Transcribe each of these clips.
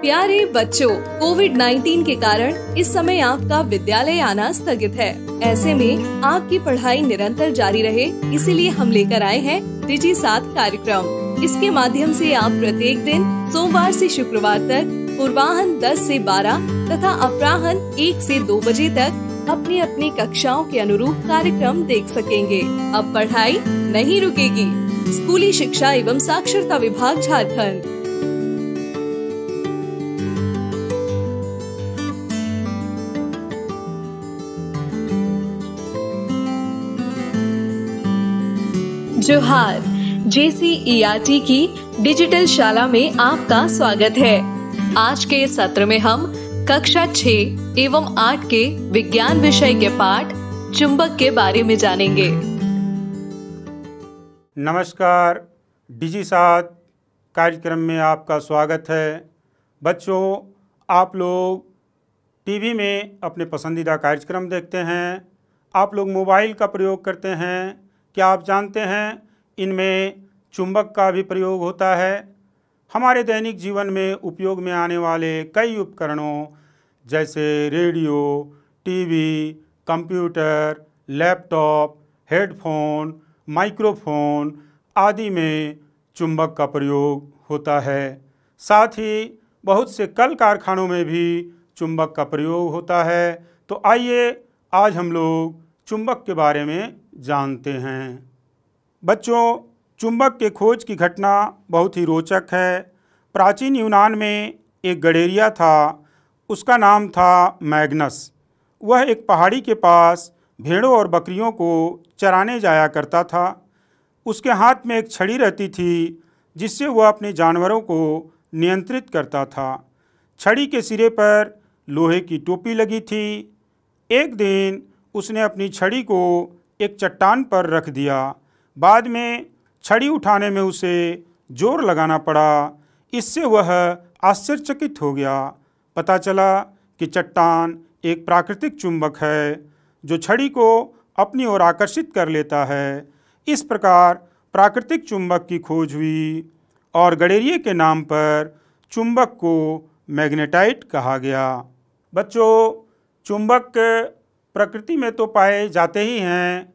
प्यारे बच्चों, कोविड-19 के कारण इस समय आपका विद्यालय आना स्थगित है। ऐसे में आपकी पढ़ाई निरंतर जारी रहे, इसीलिए हम लेकर आए हैं डिजी साथ कार्यक्रम। इसके माध्यम से आप प्रत्येक दिन सोमवार से शुक्रवार तक पूर्वाह्न 10 से 12 तथा अपराह्न 1 से 2 बजे तक अपनी अपनी कक्षाओं के अनुरूप कार्यक्रम देख सकेंगे। अब पढ़ाई नहीं रुकेगी। स्कूली शिक्षा एवं साक्षरता विभाग झारखंड। जोहार, JCERT की डिजिटल शाला में आपका स्वागत है। आज के सत्र में हम कक्षा 6 एवं 8 के विज्ञान विषय के पाठ चुंबक के बारे में जानेंगे। नमस्कार, डिजी साथ कार्यक्रम में आपका स्वागत है। बच्चों, आप लोग टीवी में अपने पसंदीदा कार्यक्रम देखते हैं, आप लोग मोबाइल का प्रयोग करते हैं। क्या आप जानते हैं इनमें चुंबक का भी प्रयोग होता है? हमारे दैनिक जीवन में उपयोग में आने वाले कई उपकरणों जैसे radio, TV, computer, laptop, headphone, microphone आदि में चुंबक का प्रयोग होता है। साथ ही बहुत से कल कारखानों में भी चुंबक का प्रयोग होता है। तो आइए आज हम लोग चुंबक के बारे में जानते हैं। बच्चों, चुंबक के खोज की घटना बहुत ही रोचक है। प्राचीन यूनान में एक गडेरिया था, उसका नाम था मैग्नस। वह एक पहाड़ी के पास भेड़ों और बकरियों को चराने जाया करता था। उसके हाथ में एक छड़ी रहती थी जिससे वह अपने जानवरों को नियंत्रित करता था। छड़ी के सिरे पर लोहे की टोपी लगी थी। एक दिन उसने अपनी छड़ी को एक चट्टान पर रख दिया। बाद में छड़ी उठाने में उसे जोर लगाना पड़ा। इससे वह आश्चर्यचकित हो गया। पता चला कि चट्टान एक प्राकृतिक चुंबक है जो छड़ी को अपनी ओर आकर्षित कर लेता है। इस प्रकार प्राकृतिक चुंबक की खोज हुई और गडेरिये के नाम पर चुंबक को मैग्नेटाइट कहा गया। बच्चों, चुंबक प्रकृति में तो पाए जाते ही हैं।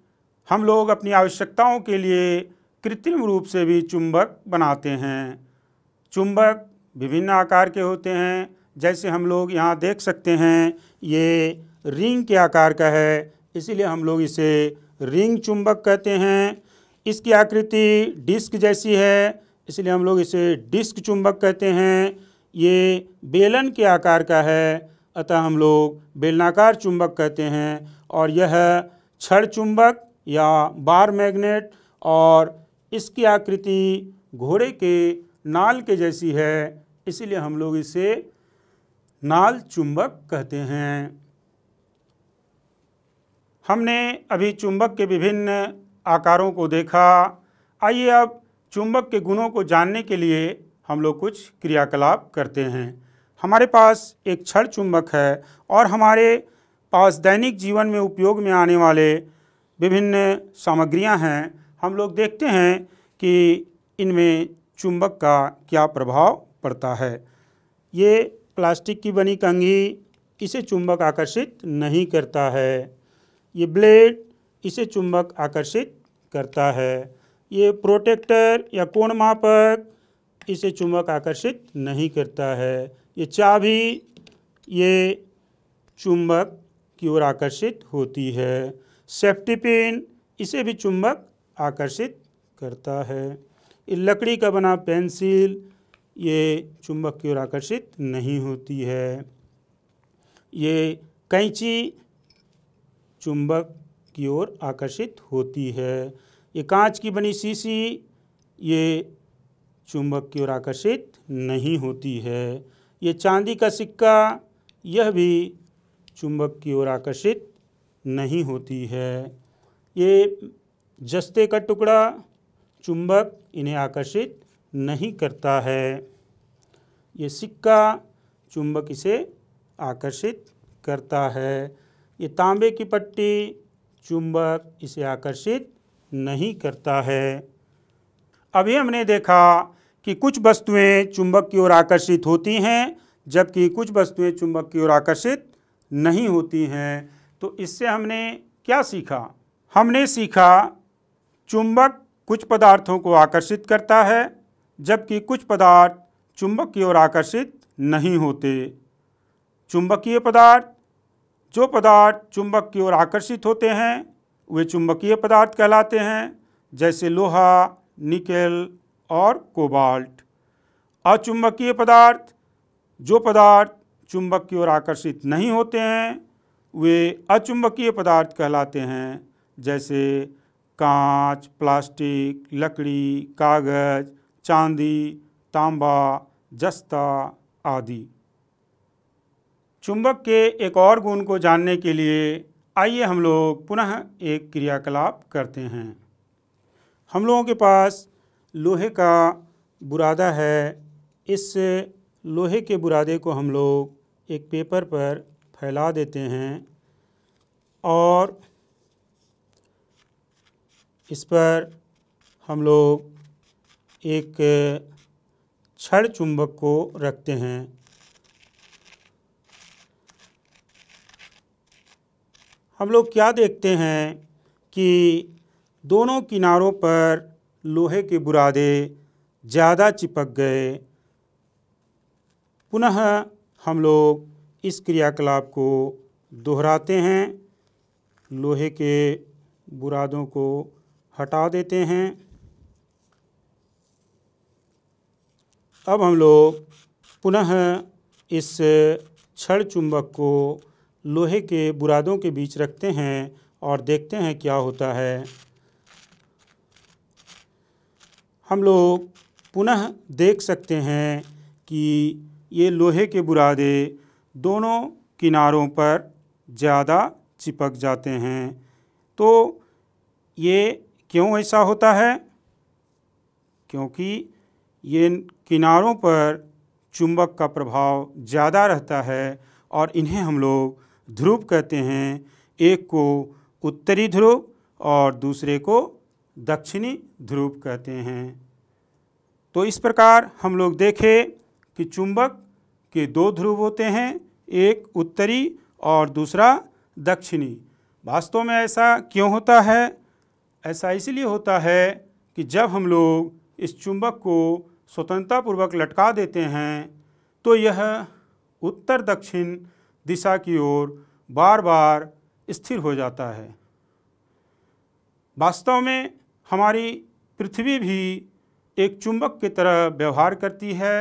हम लोग अपनी आवश्यकताओं के लिए कृत्रिम रूप से भी चुंबक बनाते हैं। चुंबक विभिन्न आकार के होते हैं। जैसे हम लोग यहाँ देख सकते हैं, ये रिंग के आकार का है, इसीलिए हम लोग इसे रिंग चुंबक कहते हैं। इसकी आकृति डिस्क जैसी है, इसलिए हम लोग इसे डिस्क चुंबक कहते हैं। ये बेलन के आकार का है, अतः हम लोग बेलनाकार चुंबक कहते हैं। और यह छड़ चुंबक या बार मैग्नेट, और इसकी आकृति घोड़े के नाल के जैसी है, इसीलिए हम लोग इसे नाल चुंबक कहते हैं। हमने अभी चुंबक के विभिन्न आकारों को देखा। आइए अब चुंबक के गुणों को जानने के लिए हम लोग कुछ क्रियाकलाप करते हैं। हमारे पास एक छड़ चुंबक है और हमारे पास दैनिक जीवन में उपयोग में आने वाले विभिन्न सामग्रियां हैं। हम लोग देखते हैं कि इनमें चुंबक का क्या प्रभाव पड़ता है। ये प्लास्टिक की बनी कंघी, इसे चुंबक आकर्षित नहीं करता है। ये ब्लेड, इसे चुंबक आकर्षित करता है। ये प्रोटेक्टर या कोण मापक, इसे चुंबक आकर्षित नहीं करता है। ये चाबी, ये चुंबक की ओर आकर्षित होती है। सेफ्टी पिन, इसे भी चुंबक आकर्षित करता है। ये लकड़ी का बना पेंसिल, ये चुंबक की ओर आकर्षित नहीं होती है। ये कैंची चुंबक की ओर आकर्षित होती है। ये कांच की बनी शीशी, ये चुंबक की ओर आकर्षित नहीं होती है। ये चांदी का सिक्का, यह भी चुंबक की ओर आकर्षित नहीं होती है। ये जस्ते का टुकड़ा, चुंबक इन्हें आकर्षित नहीं करता है। ये सिक्का, चुंबक इसे आकर्षित करता है। ये तांबे की पट्टी, चुंबक इसे आकर्षित नहीं करता है। अभी हमने देखा कि कुछ वस्तुएं चुंबक की ओर आकर्षित होती हैं जबकि कुछ वस्तुएं चुंबक की ओर आकर्षित नहीं होती हैं। तो इससे हमने क्या सीखा? हमने सीखा चुंबक कुछ पदार्थों को आकर्षित करता है जबकि कुछ पदार्थ चुंबक की ओर आकर्षित नहीं होते। चुंबकीय पदार्थ, जो पदार्थ चुंबक की ओर आकर्षित होते हैं वे चुंबकीय पदार्थ कहलाते हैं, जैसे लोहा, निकेल और कोबाल्ट। अचुंबकीय पदार्थ, जो पदार्थ चुंबक की ओर आकर्षित नहीं होते हैं वे अचुंबकीय पदार्थ कहलाते हैं, जैसे कांच, प्लास्टिक, लकड़ी, कागज, चांदी, तांबा, जस्ता आदि। चुंबक के एक और गुण को जानने के लिए आइए हम लोग पुनः एक क्रियाकलाप करते हैं। हम लोगों के पास लोहे का बुरादा है। इस लोहे के बुरादे को हम लोग एक पेपर पर फैला देते हैं और इस पर हम लोग एक छड़ चुंबक को रखते हैं। हम लोग क्या देखते हैं कि दोनों किनारों पर लोहे के बुरादे ज़्यादा चिपक गए। पुनः हम लोग इस क्रियाकलाप को दोहराते हैं, लोहे के बुरादों को हटा देते हैं। अब हम लोग पुनः इस छड़ चुंबक को लोहे के बुरादों के बीच रखते हैं और देखते हैं क्या होता है। हम लोग पुनः देख सकते हैं कि ये लोहे के बुरादे दोनों किनारों पर ज़्यादा चिपक जाते हैं। तो ये क्यों ऐसा होता है? क्योंकि ये किनारों पर चुंबक का प्रभाव ज़्यादा रहता है और इन्हें हम लोग ध्रुव कहते हैं। एक को उत्तरी ध्रुव और दूसरे को दक्षिणी ध्रुव कहते हैं। तो इस प्रकार हम लोग देखें कि चुंबक के दो ध्रुव होते हैं, एक उत्तरी और दूसरा दक्षिणी। वास्तव में ऐसा क्यों होता है? ऐसा इसलिए होता है कि जब हम लोग इस चुंबक को स्वतंत्रतापूर्वक लटका देते हैं तो यह उत्तर दक्षिण दिशा की ओर बार बार स्थिर हो जाता है। वास्तव में हमारी पृथ्वी भी एक चुंबक की तरह व्यवहार करती है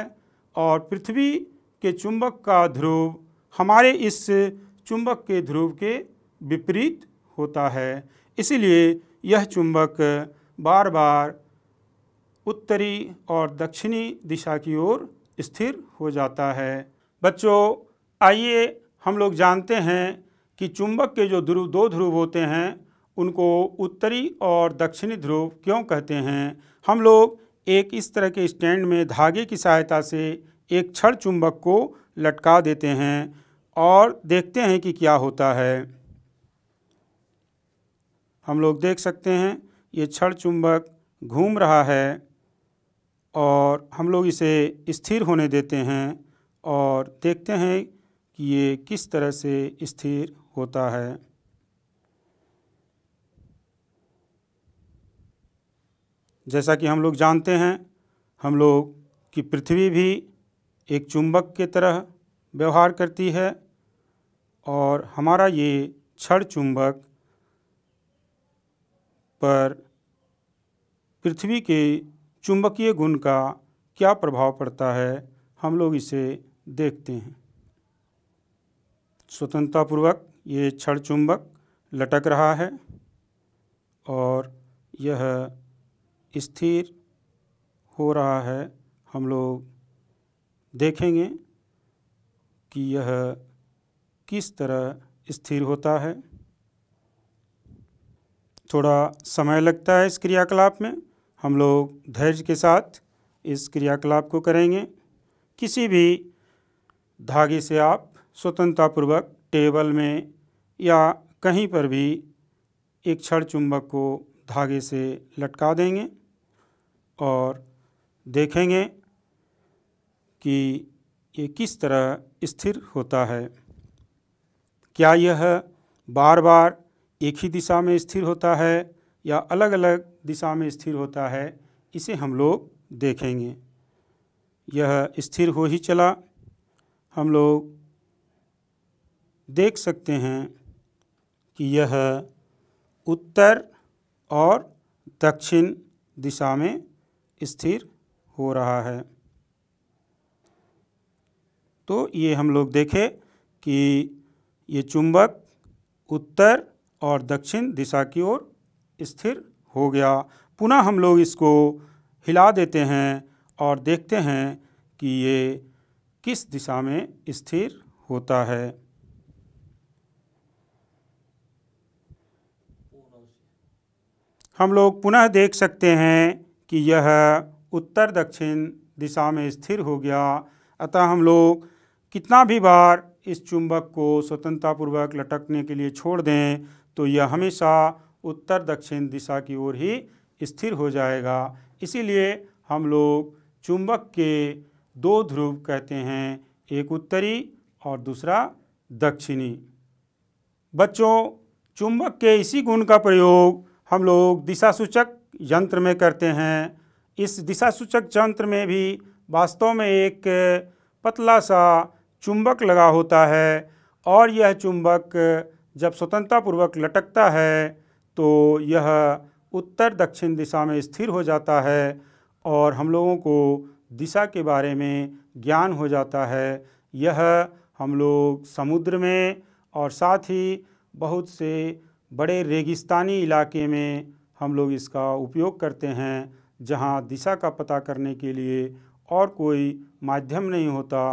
और पृथ्वी के चुंबक का ध्रुव हमारे इस चुंबक के ध्रुव के विपरीत होता है। इसीलिए यह चुंबक बार बार उत्तरी और दक्षिणी दिशा की ओर स्थिर हो जाता है। बच्चों, आइए हम लोग जानते हैं कि चुंबक के जो दो ध्रुव होते हैं उनको उत्तरी और दक्षिणी ध्रुव क्यों कहते हैं। हम लोग एक इस तरह के स्टैंड में धागे की सहायता से एक छड़ चुंबक को लटका देते हैं और देखते हैं कि क्या होता है। हम लोग देख सकते हैं ये छड़ चुंबक घूम रहा है और हम लोग इसे स्थिर होने देते हैं और देखते हैं कि ये किस तरह से स्थिर होता है। जैसा कि हम लोग जानते हैं, हम लोग की पृथ्वी भी एक चुंबक की तरह व्यवहार करती है और हमारा ये छड़ चुंबक पर पृथ्वी के चुंबकीय गुण का क्या प्रभाव पड़ता है, हम लोग इसे देखते हैं। स्वतंत्रतापूर्वक ये छड़ चुंबक लटक रहा है और यह स्थिर हो रहा है। हम लोग देखेंगे कि यह किस तरह स्थिर होता है। थोड़ा समय लगता है इस क्रियाकलाप में। हम लोग धैर्य के साथ इस क्रियाकलाप को करेंगे। किसी भी धागे से आप स्वतंत्रतापूर्वक टेबल में या कहीं पर भी एक छड़ चुंबक को धागे से लटका देंगे और देखेंगे कि ये किस तरह स्थिर होता है। क्या यह बार बार एक ही दिशा में स्थिर होता है या अलग अलग दिशा में स्थिर होता है, इसे हम लोग देखेंगे। यह स्थिर हो ही चला। हम लोग देख सकते हैं कि यह उत्तर और दक्षिण दिशा में स्थिर हो रहा है। तो ये हम लोग देखें कि ये चुंबक उत्तर और दक्षिण दिशा की ओर स्थिर हो गया। पुनः हम लोग इसको हिला देते हैं और देखते हैं कि ये किस दिशा में स्थिर होता है। हम लोग पुनः देख सकते हैं कि यह उत्तर दक्षिण दिशा में स्थिर हो गया। अतः हम लोग कितना भी बार इस चुंबक को स्वतंत्रतापूर्वक लटकने के लिए छोड़ दें तो यह हमेशा उत्तर दक्षिण दिशा की ओर ही स्थिर हो जाएगा। इसीलिए हम लोग चुंबक के दो ध्रुव कहते हैं, एक उत्तरी और दूसरा दक्षिणी। बच्चों, चुंबक के इसी गुण का प्रयोग हम लोग दिशा सूचक यंत्र में करते हैं। इस दिशा सूचक यंत्र में भी वास्तव में एक पतला सा चुंबक लगा होता है और यह चुंबक जब स्वतंत्रतापूर्वक लटकता है तो यह उत्तर दक्षिण दिशा में स्थिर हो जाता है और हम लोगों को दिशा के बारे में ज्ञान हो जाता है। यह हम लोग समुद्र में और साथ ही बहुत से बड़े रेगिस्तानी इलाके में हम लोग इसका उपयोग करते हैं, जहाँ दिशा का पता करने के लिए और कोई माध्यम नहीं होता।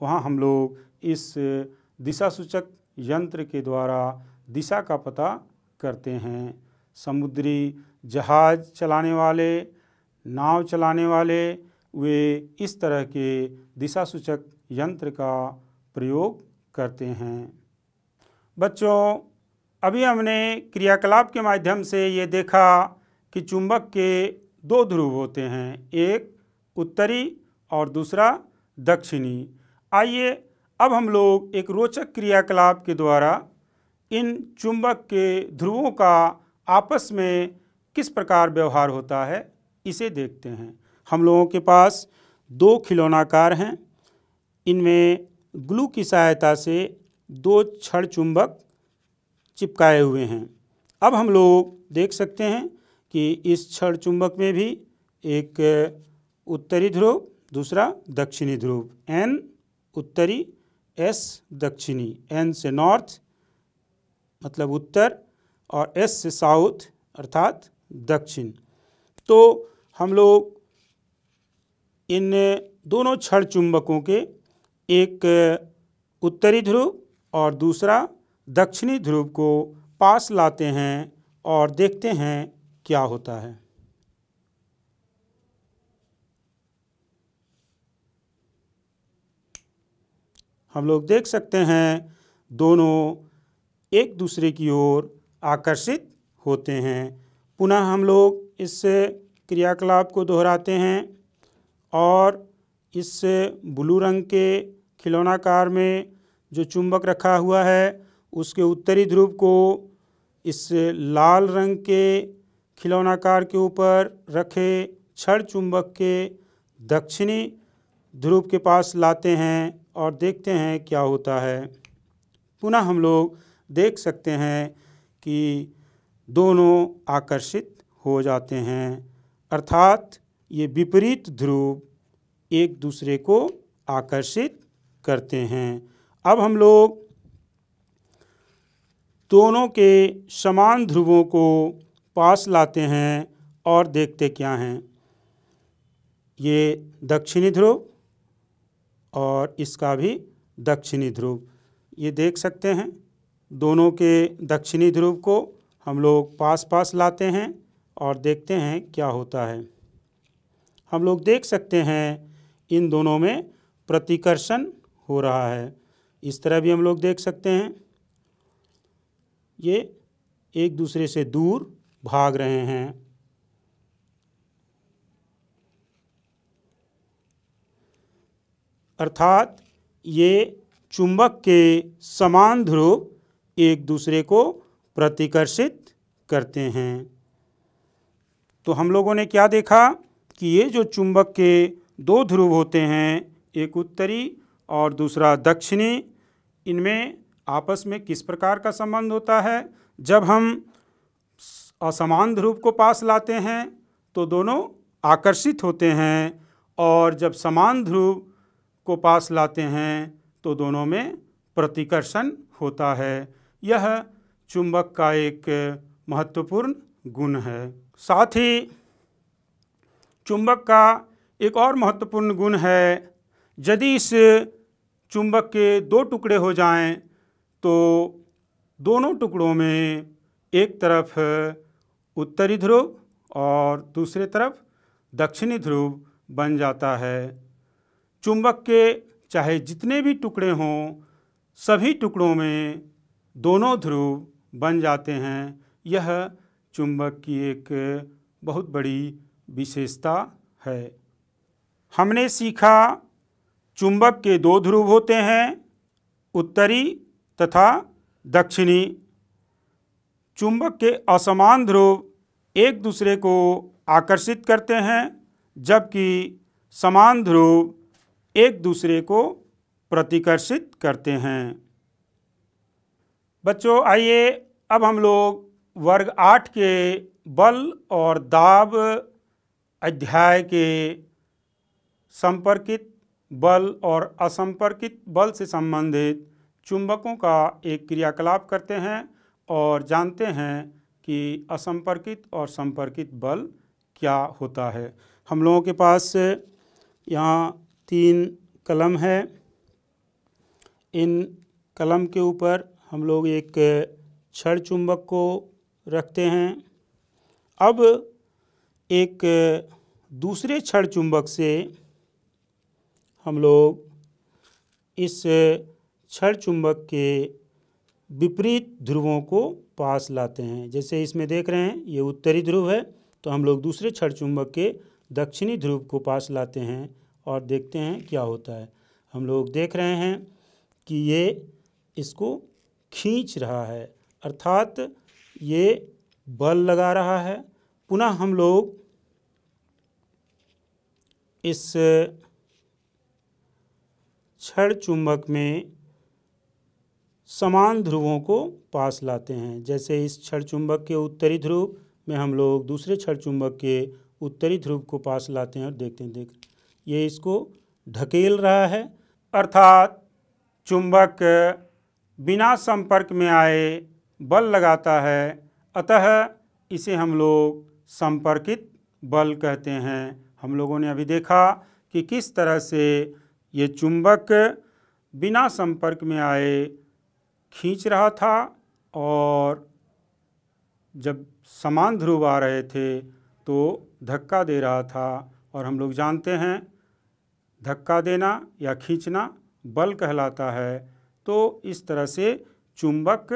वहाँ हम लोग इस दिशा सूचक यंत्र के द्वारा दिशा का पता करते हैं। समुद्री जहाज़ चलाने वाले, नाव चलाने वाले, वे इस तरह के दिशा सूचक यंत्र का प्रयोग करते हैं। बच्चों, अभी हमने क्रियाकलाप के माध्यम से ये देखा कि चुंबक के दो ध्रुव होते हैं, एक उत्तरी और दूसरा दक्षिणी। आइए अब हम लोग एक रोचक क्रियाकलाप के द्वारा इन चुंबक के ध्रुवों का आपस में किस प्रकार व्यवहार होता है इसे देखते हैं। हम लोगों के पास दो खिलौनाकार हैं। इनमें ग्लू की सहायता से दो छड़ चुंबक चिपकाए हुए हैं। अब हम लोग देख सकते हैं कि इस छड़ चुंबक में भी एक उत्तरी ध्रुव, दूसरा दक्षिणी ध्रुव। एन उत्तरी, एस दक्षिणी। एन से नॉर्थ मतलब उत्तर और एस से साउथ अर्थात दक्षिण। तो हम लोग इन दोनों छड़ चुंबकों के एक उत्तरी ध्रुव और दूसरा दक्षिणी ध्रुव को पास लाते हैं और देखते हैं क्या होता है। हम लोग देख सकते हैं दोनों एक दूसरे की ओर आकर्षित होते हैं। पुनः हम लोग इस क्रियाकलाप को दोहराते हैं और इस ब्लू रंग के खिलौनाकार में जो चुंबक रखा हुआ है उसके उत्तरी ध्रुव को इस लाल रंग के खिलौनाकार के ऊपर रखे छड़ चुंबक के दक्षिणी ध्रुव के पास लाते हैं और देखते हैं क्या होता है। पुनः हम लोग देख सकते हैं कि दोनों आकर्षित हो जाते हैं, अर्थात ये विपरीत ध्रुव एक दूसरे को आकर्षित करते हैं। अब हम लोग दोनों के समान ध्रुवों को पास लाते हैं और देखते क्या हैं। ये दक्षिणी ध्रुव और इसका भी दक्षिणी ध्रुव, ये देख सकते हैं। दोनों के दक्षिणी ध्रुव को हम लोग पास पास लाते हैं और देखते हैं क्या होता है। हम लोग देख सकते हैं इन दोनों में प्रतिकर्षण हो रहा है। इस तरह भी हम लोग देख सकते हैं, ये एक दूसरे से दूर भाग रहे हैं। अर्थात ये चुंबक के समान ध्रुव एक दूसरे को प्रतिकर्षित करते हैं। तो हम लोगों ने क्या देखा कि ये जो चुंबक के दो ध्रुव होते हैं, एक उत्तरी और दूसरा दक्षिणी, इनमें आपस में किस प्रकार का संबंध होता है। जब हम असमान ध्रुव को पास लाते हैं तो दोनों आकर्षित होते हैं, और जब समान ध्रुव को पास लाते हैं तो दोनों में प्रतिकर्षण होता है। यह चुंबक का एक महत्वपूर्ण गुण है। साथ ही चुंबक का एक और महत्वपूर्ण गुण है, यदि इस चुंबक के दो टुकड़े हो जाएं तो दोनों टुकड़ों में एक तरफ उत्तरी ध्रुव और दूसरे तरफ दक्षिणी ध्रुव बन जाता है। चुंबक के चाहे जितने भी टुकड़े हों, सभी टुकड़ों में दोनों ध्रुव बन जाते हैं। यह चुंबक की एक बहुत बड़ी विशेषता है। हमने सीखा चुंबक के दो ध्रुव होते हैं, उत्तरी तथा दक्षिणी। चुंबक के असमान ध्रुव एक दूसरे को आकर्षित करते हैं, जबकि समान ध्रुव एक दूसरे को प्रतिकर्षित करते हैं। बच्चों, आइए अब हम लोग वर्ग 8 के बल और दाब अध्याय के संपर्कित बल और असंपर्कित बल से संबंधित चुंबकों का एक क्रियाकलाप करते हैं और जानते हैं कि असंपर्कित और संपर्कित बल क्या होता है। हम लोगों के पास यहाँ 3 कलम है। इन कलम के ऊपर हम लोग एक छड़ चुंबक को रखते हैं। अब एक दूसरे छड़ चुंबक से हम लोग इस छड़ चुंबक के विपरीत ध्रुवों को पास लाते हैं। जैसे इसमें देख रहे हैं, ये उत्तरी ध्रुव है, तो हम लोग दूसरे छड़ चुंबक के दक्षिणी ध्रुव को पास लाते हैं और देखते हैं क्या होता है। हम लोग देख रहे हैं कि ये इसको खींच रहा है, अर्थात ये बल लगा रहा है। पुनः हम लोग इस छड़ चुंबक में समान ध्रुवों को पास लाते हैं। जैसे इस छड़ चुंबक के उत्तरी ध्रुव में हम लोग दूसरे छड़ चुंबक के उत्तरी ध्रुव को पास लाते हैं और देखते हैं ये इसको ढकेल रहा है, अर्थात चुंबक बिना संपर्क में आए बल लगाता है। अतः इसे हम लोग संपर्कित बल कहते हैं। हम लोगों ने अभी देखा कि किस तरह से ये चुंबक बिना संपर्क में आए खींच रहा था, और जब समान ध्रुव आ रहे थे तो धक्का दे रहा था। और हम लोग जानते हैं धक्का देना या खींचना बल कहलाता है। तो इस तरह से चुंबक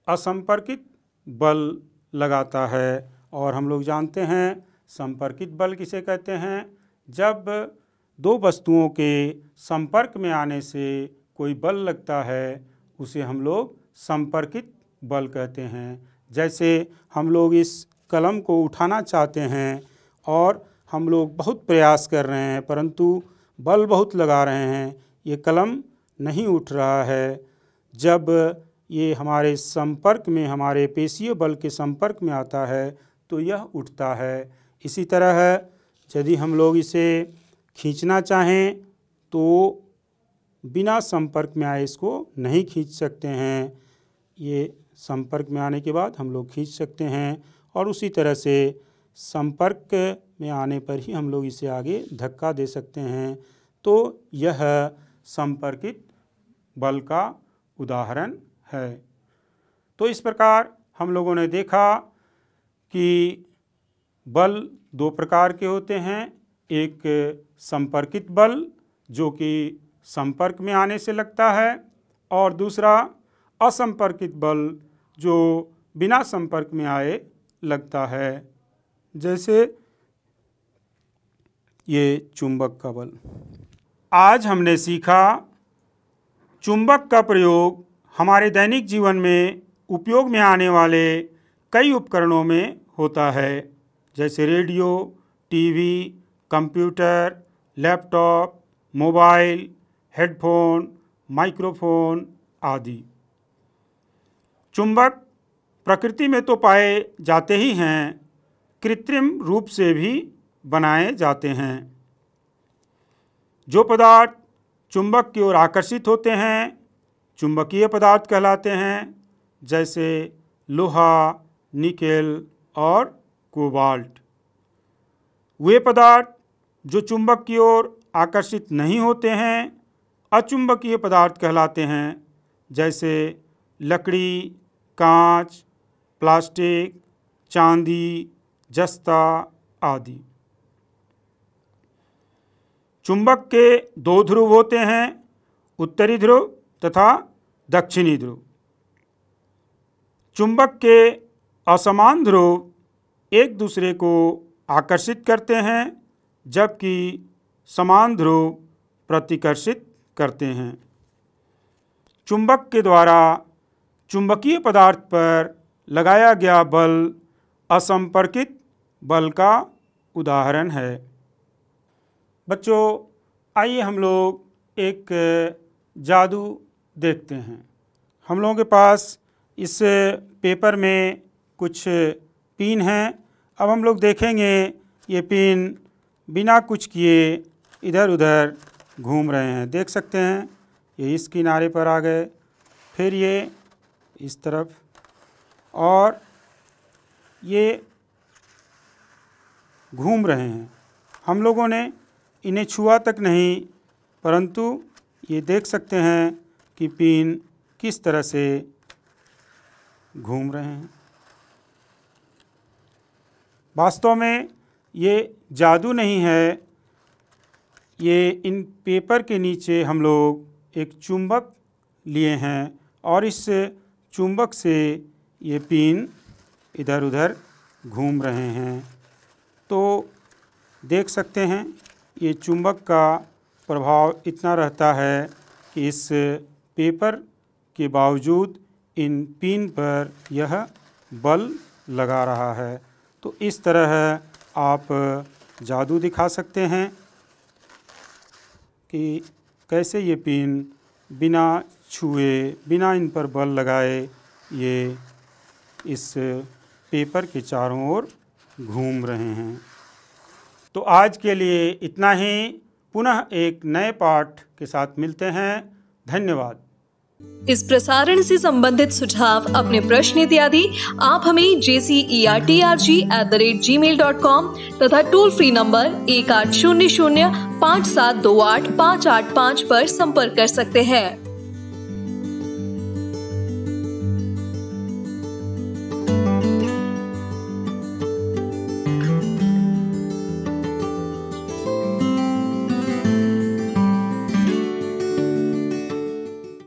असंपर्कित बल लगाता है। और हम लोग जानते हैं संपर्कित बल किसे कहते हैं। जब दो वस्तुओं के संपर्क में आने से कोई बल लगता है, उसे हम लोग संपर्कित बल कहते हैं। जैसे हम लोग इस कलम को उठाना चाहते हैं और हम लोग बहुत प्रयास कर रहे हैं, परंतु बल बहुत लगा रहे हैं, ये कलम नहीं उठ रहा है। जब ये हमारे संपर्क में, हमारे पेशीय बल के संपर्क में आता है तो यह उठता है। इसी तरह यदि हम लोग इसे खींचना चाहें तो बिना संपर्क में आए इसको नहीं खींच सकते हैं। ये संपर्क में आने के बाद हम लोग खींच सकते हैं, और उसी तरह से संपर्क में आने पर ही हम लोग इसे आगे धक्का दे सकते हैं। तो यह संपर्कित बल का उदाहरण है। तो इस प्रकार हम लोगों ने देखा कि बल 2 प्रकार के होते हैं। एक संपर्कित बल जो कि संपर्क में आने से लगता है, और दूसरा असंपर्कित बल जो बिना संपर्क में आए लगता है, जैसे ये चुंबक का बल। आज हमने सीखा चुंबक का प्रयोग हमारे दैनिक जीवन में उपयोग में आने वाले कई उपकरणों में होता है, जैसे radio, TV, computer, laptop, mobile, headphone, microphone आदि। चुंबक प्रकृति में तो पाए जाते ही हैं, कृत्रिम रूप से भी बनाए जाते हैं। जो पदार्थ चुंबक की ओर आकर्षित होते हैं चुंबकीय पदार्थ कहलाते हैं, जैसे लोहा, निकेल और कोबाल्ट। वे पदार्थ जो चुंबक की ओर आकर्षित नहीं होते हैं अचुंबकीय पदार्थ कहलाते हैं, जैसे लकड़ी, कांच, प्लास्टिक, चांदी, जस्ता आदि। चुंबक के दो ध्रुव होते हैं, उत्तरी ध्रुव तथा दक्षिणी ध्रुव। चुंबक के असमान ध्रुव एक दूसरे को आकर्षित करते हैं, जबकि समान ध्रुव प्रतिकर्षित करते हैं। चुंबक के द्वारा चुंबकीय पदार्थ पर लगाया गया बल असंपर्कित बल का उदाहरण है। बच्चों, आइए हम लोग एक जादू देखते हैं। हम लोगों के पास इस पेपर में कुछ पिन हैं। अब हम लोग देखेंगे ये पिन बिना कुछ किए इधर उधर घूम रहे हैं। देख सकते हैं ये इस किनारे पर आ गए, फिर ये इस तरफ, और ये घूम रहे हैं। हम लोगों ने इन्हें छुआ तक नहीं, परंतु ये देख सकते हैं कि पिन किस तरह से घूम रहे हैं। वास्तव में ये जादू नहीं है, ये इन पेपर के नीचे हम लोग एक चुंबक लिए हैं और इस चुंबक से ये पिन इधर उधर घूम रहे हैं। तो देख सकते हैं ये चुंबक का प्रभाव इतना रहता है कि इस पेपर के बावजूद इन पिन पर यह बल लगा रहा है। तो इस तरह आप जादू दिखा सकते हैं कि कैसे ये पिन बिना छुए, बिना इन पर बल लगाए ये इस पेपर के चारों ओर घूम रहे हैं। तो आज के लिए इतना ही। पुनः एक नए पाठ के साथ मिलते हैं। धन्यवाद। इस प्रसारण से संबंधित सुझाव, अपने प्रश्न इत्यादि आप हमें jcertrg@gmail.com तथा टोल फ्री नंबर 1800 5728 585 पर संपर्क कर सकते हैं।